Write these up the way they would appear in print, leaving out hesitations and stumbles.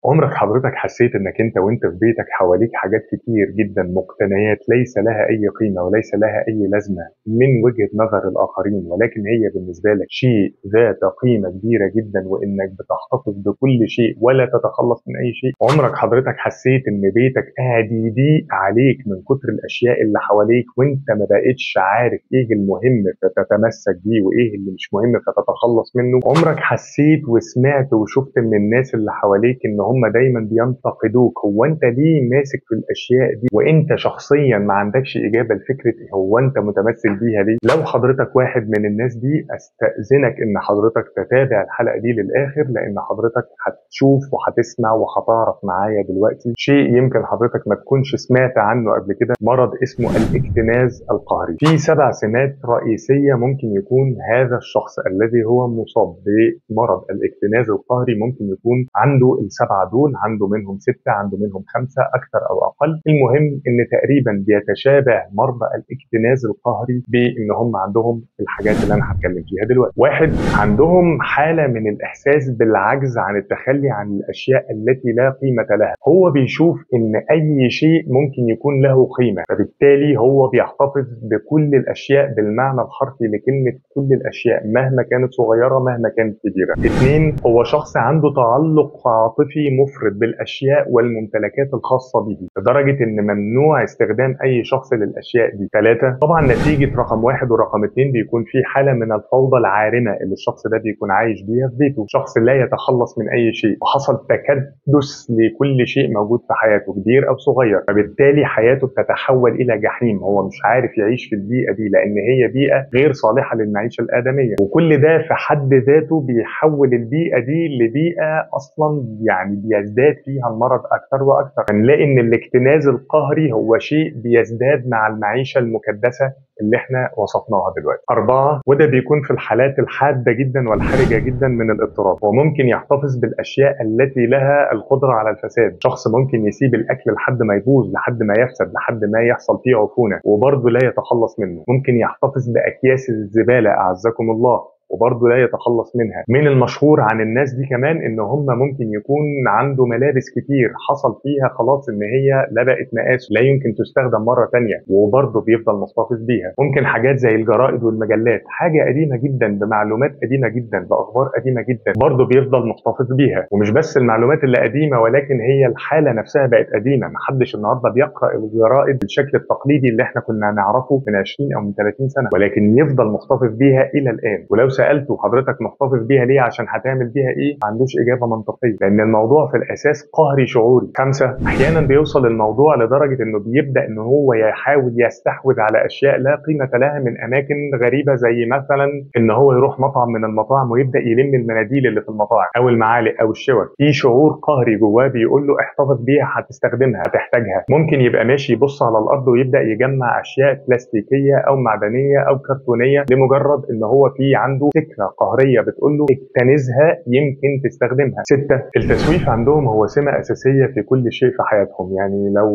عمرك حضرتك حسيت انك انت وانت في بيتك حواليك حاجات كتير جدا، مقتنيات ليس لها اي قيمة وليس لها اي لازمة من وجهة نظر الاخرين، ولكن هي بالنسبة لك شيء ذات قيمة كبيرة جدا، وانك بتحتفظ بكل شيء ولا تتخلص من اي شيء؟ عمرك حضرتك حسيت ان بيتك قاعد يضيق عليك من كتر الاشياء اللي حواليك، وانت ما بقتش عارف ايه المهم فتتمسك بيه وايه اللي مش مهم فتتخلص منه؟ عمرك حسيت وسمعت وشفت من الناس اللي حواليك ان هم دايما بينتقدوك، هو انت ليه ماسك في الاشياء دي وانت شخصيا ما عندكش اجابه لفكره هو انت متمسك بيها ليه؟ لو حضرتك واحد من الناس دي، استاذنك ان حضرتك تتابع الحلقه دي للاخر، لان حضرتك هتشوف وهتسمع وهتعرف معايا دلوقتي شيء يمكن حضرتك ما تكونش سمعت عنه قبل كده. مرض اسمه الاكتناز القهري. في 7 سمات رئيسيه ممكن يكون هذا الشخص الذي هو مصاب بمرض الاكتناز القهري ممكن يكون عنده ال7 دول، عنده منهم 6، عنده منهم 5، أكثر أو أقل. المهم إن تقريبا بيتشابه مرضى الاكتناز القهري بإن هم عندهم الحاجات اللي أنا هتكلم فيها دلوقتي. واحد، عندهم حالة من الإحساس بالعجز عن التخلي عن الأشياء التي لا قيمة لها. هو بيشوف إن أي شيء ممكن يكون له قيمة، فبالتالي هو بيحتفظ بكل الأشياء بالمعنى الحرفي لكلمة كل الأشياء مهما كانت صغيرة مهما كانت كبيرة. 2، هو شخص عنده تعلق عاطفي مفرط بالاشياء والممتلكات الخاصه به لدرجه ان ممنوع استخدام اي شخص للاشياء دي. 3، طبعا نتيجه رقم 1 ورقم 2 بيكون في حاله من الفوضى العارمه اللي الشخص ده بيكون عايش بيها في بيته، شخص لا يتخلص من اي شيء، وحصل تكدس لكل شيء موجود في حياته كبير او صغير، فبالتالي حياته بتتحول الى جحيم. هو مش عارف يعيش في البيئه دي لان هي بيئه غير صالحه للمعيشه الادميه، وكل ده في حد ذاته بيحول البيئه دي لبيئه اصلا يعني بيزداد فيها المرض اكثر واكثر. فنلاقي ان الاكتناز القهري هو شيء بيزداد مع المعيشه المكدسه اللي احنا وصفناها دلوقتي. 4، وده بيكون في الحالات الحاده جدا والحرجه جدا من الاضطراب، وممكن يحتفظ بالاشياء التي لها القدره على الفساد. شخص ممكن يسيب الاكل لحد ما يبوظ، لحد ما يفسد، لحد ما يحصل فيه عفونه وبرضه لا يتخلص منه. ممكن يحتفظ باكياس الزباله اعزكم الله وبرضه لا يتخلص منها. من المشهور عن الناس دي كمان ان هم ممكن يكون عنده ملابس كتير حصل فيها خلاص ان هي لا بقت مقاس، لا يمكن تستخدم مره تانية، وبرضه بيفضل محتفظ بيها. ممكن حاجات زي الجرائد والمجلات، حاجه قديمه جدا بمعلومات قديمه جدا باخبار قديمه جدا، برضه بيفضل محتفظ بيها. ومش بس المعلومات اللي قديمه، ولكن هي الحاله نفسها بقت قديمه. محدش النهارده بيقرا الجرائد بالشكل التقليدي اللي احنا كنا نعرفه من 20 او من 30 سنه، ولكن يفضل محتفظ بيها الى الان. ولو سالته حضرتك محتفظ بيها ليه عشان هتعمل بيها ايه، ما عندوش اجابه منطقيه، لان الموضوع في الاساس قهري شعوري. 5، احيانا بيوصل الموضوع لدرجه انه بيبدا ان هو يحاول يستحوذ على اشياء لا قيمه لها من اماكن غريبه، زي مثلا ان هو يروح مطعم من المطاعم ويبدا يلم المناديل اللي في المطاعم او المعالق او الشوك. في شعور قهري جواه بيقول له احتفظ بيها، هتستخدمها، هتحتاجها. ممكن يبقى ماشي يبص على الارض ويبدا يجمع اشياء بلاستيكيه او معدنيه او كرتونيه لمجرد ان هو في عنده فكره قهريه بتقول له اكتنزها يمكن تستخدمها. 6، التسويف عندهم هو سمه اساسيه في كل شيء في حياتهم. يعني لو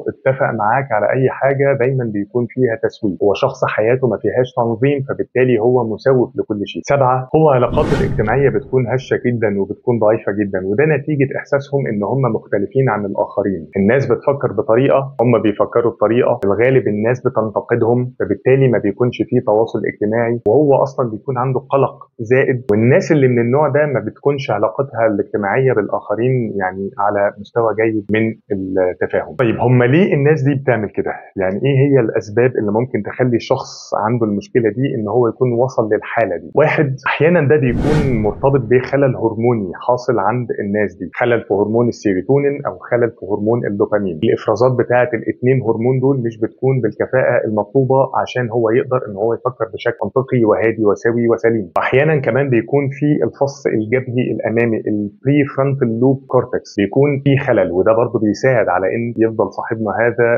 اتفق معاك على اي حاجه دايما بيكون فيها تسويف. هو شخص حياته ما فيهاش تنظيم، فبالتالي هو مسوف لكل شيء. 7، هو علاقاته الاجتماعيه بتكون هشه جدا وبتكون ضعيفه جدا، وده نتيجه احساسهم ان هم مختلفين عن الاخرين. الناس بتفكر بطريقه، هم بيفكروا بطريقه، في الغالب الناس بتنتقدهم، فبالتالي ما بيكونش فيه تواصل اجتماعي، وهو اصلا بيكون عنده قلق زائد. والناس اللي من النوع ده ما بتكونش علاقتها الاجتماعيه بالاخرين يعني على مستوى جيد من التفاهم. طيب هم ليه الناس دي بتعمل كده؟ يعني ايه هي الاسباب اللي ممكن تخلي شخص عنده المشكله دي ان هو يكون وصل للحاله دي؟ 1، احيانا ده بيكون مرتبط بخلل هرموني حاصل عند الناس دي، خلل في هرمون السيروتونين او خلل في هرمون الدوبامين. الافرازات بتاعه الاثنين هرمون دول مش بتكون بالكفاءه المطلوبه عشان هو يقدر ان هو يفكر بشكل منطقي وهادي وسوي وسليم. احيانا كمان بيكون في الفص الجبهي الامامي البري فرونتال لوب كورتكس بيكون في خلل، وده برضه بيساعد على ان يفضل صاحبنا هذا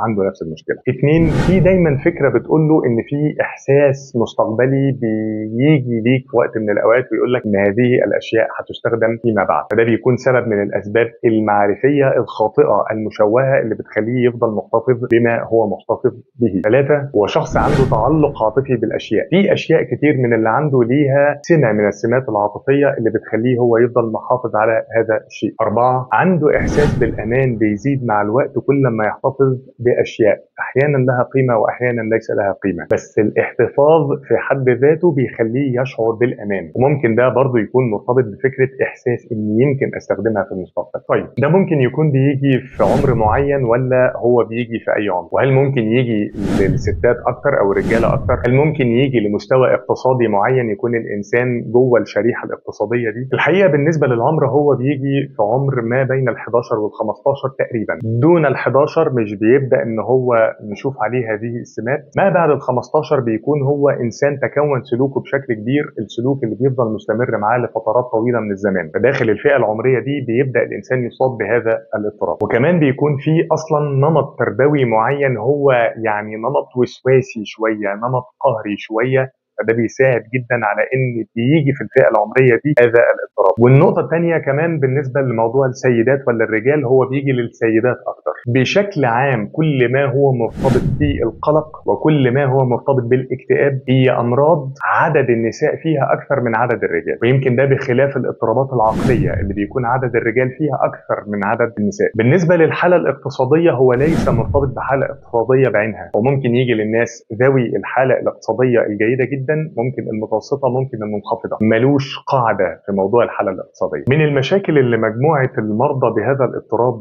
عنده نفس المشكله. 2، في دايما فكره بتقول له ان في احساس مستقبلي بيجي ليك في وقت من الاوقات ويقول لك ان هذه الاشياء هتستخدم فيما بعد، فده بيكون سبب من الاسباب المعرفيه الخاطئه المشوهه اللي بتخليه يفضل محتفظ بما هو محتفظ به. 3، هو شخص عنده تعلق عاطفي بالاشياء. في اشياء كتير من اللي اللي عنده ليها سمة من السمات العاطفية اللي بتخليه هو يفضل محافظ على هذا الشيء. 4، عنده إحساس بالأمان بيزيد مع الوقت كل ما يحتفظ بأشياء أحيانا لها قيمة وأحيانا ليس لها قيمة، بس الاحتفاظ في حد ذاته بيخليه يشعر بالأمان، وممكن ده برضه يكون مرتبط بفكرة إحساس إن يمكن أستخدمها في المستقبل. طيب ده ممكن يكون بيجي في عمر معين ولا هو بيجي في أي عمر؟ وهل ممكن يجي للستات أكتر أو الرجالة أكتر؟ هل ممكن يجي لمستوى اقتصادي معين يكون الإنسان جوه الشريحة الاقتصادية دي؟ الحقيقة بالنسبة للعمر هو بيجي في عمر ما بين ال11 وال15 تقريبا. دون ال11 مش بيبدأ إن هو نشوف عليه هذه السمات. ما بعد ال15 بيكون هو إنسان تكون سلوكه بشكل كبير، السلوك اللي بيفضل مستمر معاه لفترات طويلة من الزمان. فداخل الفئة العمرية دي بيبدأ الإنسان يصاب بهذا الاضطراب. وكمان بيكون في أصلا نمط تربوي معين، هو يعني نمط وسواسي شوية، نمط قهري شوية، فده بيساعد جدا على ان بيجي في الفئه العمريه دي هذا الاضطراب. والنقطه الثانيه كمان بالنسبه لموضوع السيدات ولا الرجال، هو بيجي للسيدات اكتر. بشكل عام كل ما هو مرتبط بالقلق وكل ما هو مرتبط بالاكتئاب هي امراض عدد النساء فيها اكثر من عدد الرجال، ويمكن ده بخلاف الاضطرابات العقليه اللي بيكون عدد الرجال فيها اكثر من عدد النساء. بالنسبه للحاله الاقتصاديه هو ليس مرتبط بحاله اقتصاديه بعينها، وممكن يجي للناس ذوي الحاله الاقتصاديه الجيده جدا، ممكن المتوسطه، ممكن المنخفضه، ملوش قاعده في موضوع الحاله الاقتصاديه. من المشاكل اللي مجموعه المرضى بهذا الاضطراب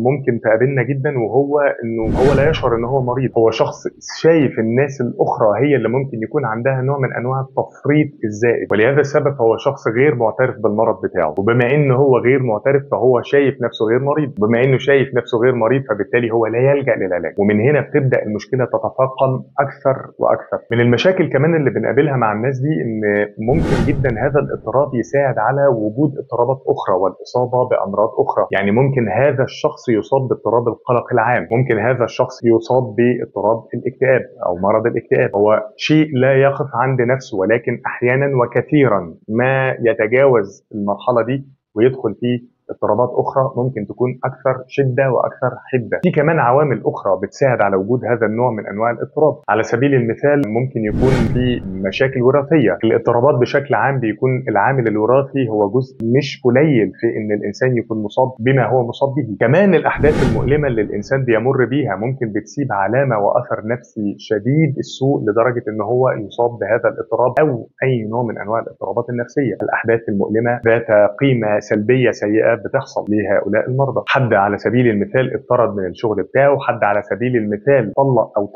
ممكن تقابلنا جدا، وهو انه هو لا يشعر ان هو مريض، هو شخص شايف الناس الاخرى هي اللي ممكن يكون عندها نوع من انواع التفريط الزائد، ولهذا السبب هو شخص غير معترف بالمرض بتاعه. وبما انه هو غير معترف فهو شايف نفسه غير مريض، وبما انه شايف نفسه غير مريض فبالتالي هو لا يلجأ للعلاج، ومن هنا بتبدا المشكله تتفاقم اكثر واكثر. من المشاكل كمان اللي بنقابلها مع الناس دي ان ممكن جدا هذا الاضطراب يساعد على وجود اضطرابات اخرى والاصابه بامراض اخرى. يعني ممكن هذا الشخص يصاب باضطراب القلق العام، ممكن هذا الشخص يصاب باضطراب الاكتئاب او مرض الاكتئاب. هو شيء لا يقف عند نفسه، ولكن احيانا وكثيرا ما يتجاوز المرحله دي ويدخل فيه اضطرابات اخرى ممكن تكون اكثر شده واكثر حده. في كمان عوامل اخرى بتساعد على وجود هذا النوع من انواع الاضطراب. على سبيل المثال ممكن يكون في مشاكل وراثيه. الاضطرابات بشكل عام بيكون العامل الوراثي هو جزء مش قليل في ان الانسان يكون مصاب بما هو مصاب به. كمان الاحداث المؤلمه اللي الانسان بيمر بيها ممكن بتسيب علامه واثر نفسي شديد السوء لدرجه ان هو يصاب بهذا الاضطراب او اي نوع من انواع الاضطرابات النفسيه. الاحداث المؤلمه ذات قيمه سلبيه سيئه بتحصل لهؤلاء المرضى. حد على سبيل المثال اتطرد من الشغل بتاعه، حد على سبيل المثال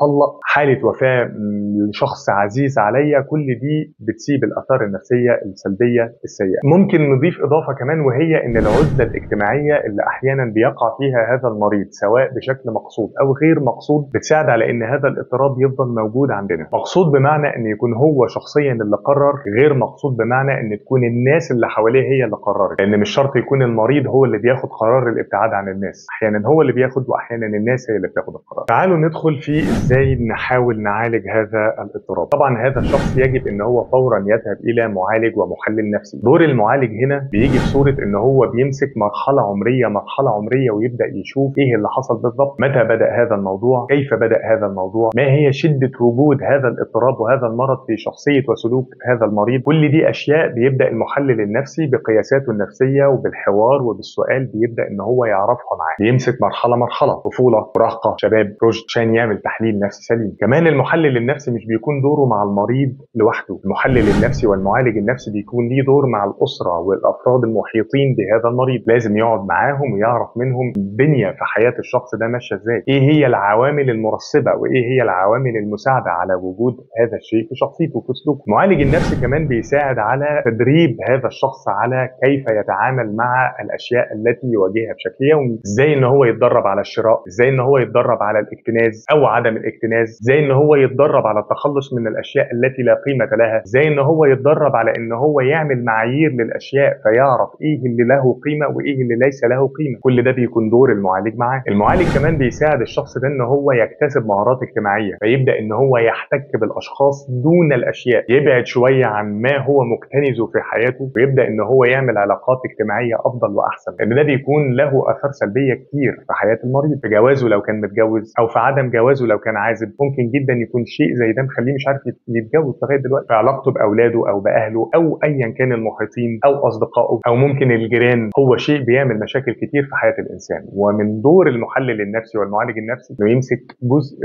طلق، حالة وفاة لشخص عزيز عليا، كل دي بتسيب الآثار النفسية السلبية السيئة. ممكن نضيف إضافة كمان، وهي إن العزلة الاجتماعية اللي أحيانا بيقع فيها هذا المريض سواء بشكل مقصود أو غير مقصود بتساعد على إن هذا الاضطراب يفضل موجود عندنا. مقصود بمعنى إن يكون هو شخصيا اللي قرر، غير مقصود بمعنى إن تكون الناس اللي حواليه هي اللي قررت، لأن مش شرط يكون المريض هو اللي بياخد قرار الابتعاد عن الناس، احيانا هو اللي بياخد واحيانا الناس هي اللي بتاخد القرار. تعالوا ندخل في ازاي نحاول نعالج هذا الاضطراب. طبعا هذا الشخص يجب ان هو فورا يذهب الى معالج ومحلل نفسي. دور المعالج هنا بيجي بصوره ان هو بيمسك مرحله عمريه ويبدا يشوف ايه اللي حصل بالضبط، متى بدا هذا الموضوع، كيف بدا هذا الموضوع، ما هي شده وجود هذا الاضطراب وهذا المرض في شخصيه وسلوك هذا المريض. كل دي اشياء بيبدا المحلل النفسي بقياساته النفسيه وبالحوار وبالسؤال بيبدا ان هو يعرفها معاه. بيمسك مرحله، طفوله، مراهقه، شباب، رشد، عشان يعمل تحليل نفسي سليم. كمان المحلل النفسي مش بيكون دوره مع المريض لوحده، المحلل النفسي والمعالج النفسي بيكون ليه دور مع الاسره والافراد المحيطين بهذا المريض. لازم يقعد معاهم ويعرف منهم الدنيا في حياه الشخص ده ماشيه ازاي، ايه هي العوامل المرسبه وايه هي العوامل المساعده على وجود هذا الشيء في شخصيته وفي سلوكه. المعالج النفسي كمان بيساعد على تدريب هذا الشخص على كيف يتعامل مع الاشياء التي يواجهها بشكل يومي. ازاي ان هو يتدرب على الشراء، ازاي ان هو يتدرب على الاكتناز او عدم الاكتناز، ازاي ان هو يتدرب على التخلص من الاشياء التي لا قيمه لها، ازاي ان هو يتدرب على ان هو يعمل معايير للاشياء فيعرف ايه اللي له قيمه وايه اللي ليس له قيمه. كل ده بيكون دور المعالج معاه. المعالج كمان بيساعد الشخص ده ان هو يكتسب مهارات اجتماعيه، فيبدا ان هو يحتك بالاشخاص دون الاشياء، يبعد شويه عن ما هو مكتنزه في حياته ويبدا ان هو يعمل علاقات اجتماعيه افضل واحسن، لان ده بيكون له اثار سلبيه كتير في حياه المريض، في جوازه لو كان متجوز او في عدم جوازه لو كان عازب. ممكن جدا يكون شيء زي ده مخليه مش عارف يتجوز لغايه دلوقتي، في علاقته باولاده او باهله او ايا كان المحيطين او اصدقائه او ممكن الجيران. هو شيء بيعمل مشاكل كتير في حياه الانسان، ومن دور المحلل النفسي والمعالج النفسي انه يمسك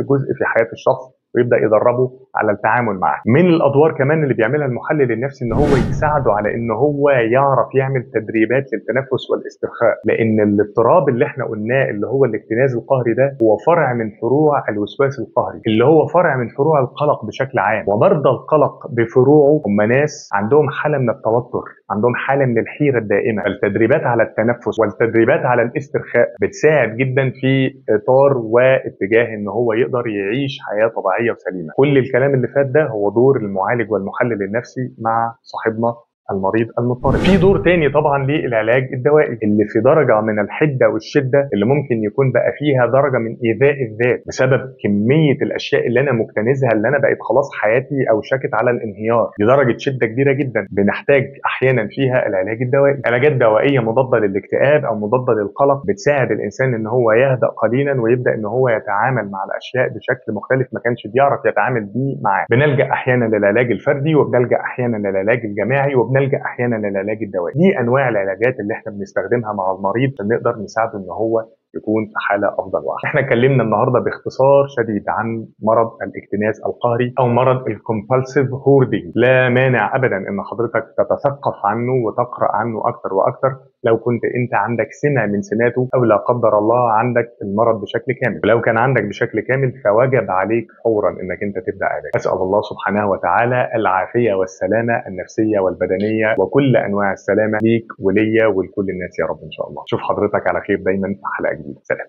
جزء في حياه الشخص ويبدا يدربه على التعامل معاه. من الادوار كمان اللي بيعملها المحلل النفسي ان هو يساعده على ان هو يعرف يعمل تدريبات للتنفس والاسترخاء، لان الاضطراب اللي احنا قلناه اللي هو الاكتناز القهري ده هو فرع من فروع الوسواس القهري، اللي هو فرع من فروع القلق بشكل عام. ومرضى القلق بفروعه هم ناس عندهم حاله من التوتر، عندهم حاله من الحيره الدائمه. التدريبات على التنفس والتدريبات على الاسترخاء بتساعد جدا في اطار واتجاه ان هو يقدر يعيش حياه طبيعيه وسليمه. كل الكلام اللي فات ده هو دور المعالج والمحلل النفسي مع صاحبنا المريض المضطرب. في دور تاني طبعا للعلاج الدوائي اللي في درجه من الحده والشده، اللي ممكن يكون بقى فيها درجه من ايذاء الذات بسبب كميه الاشياء اللي انا مكتنزها، اللي انا بقيت خلاص حياتي اوشكت على الانهيار لدرجه شده كبيره جدا. بنحتاج احيانا فيها العلاج الدوائي، علاجات دوائيه مضاده للاكتئاب او مضاده للقلق بتساعد الانسان ان هو يهدأ قليلا ويبدا ان هو يتعامل مع الاشياء بشكل مختلف ما كانش بيعرف يتعامل بيه معاه. بنلجأ احيانا للعلاج الفردي، وبنلجأ احيانا للعلاج الجماعي، وبنلجأ احيانا للعلاج الدوائي. دي انواع العلاجات اللي احنا بنستخدمها مع المريض عشان نقدر نساعده ان هو يكون في حاله افضل واحسن. احنا اتكلمنا النهارده باختصار شديد عن مرض الاكتناز القهري او مرض الكومبالسيف هوردنج. لا مانع ابدا ان حضرتك تتثقف عنه وتقرا عنه اكتر واكتر لو كنت انت عندك سمه من سماته، او لا قدر الله عندك المرض بشكل كامل. ولو كان عندك بشكل كامل فوجب عليك فورا انك انت تبدا علاج. اسال الله سبحانه وتعالى العافيه والسلامه النفسيه والبدنيه وكل انواع السلامه ليك وليا ولكل الناس يا رب ان شاء الله. اشوف حضرتك على خير دايما في حلقه جديده. سلام.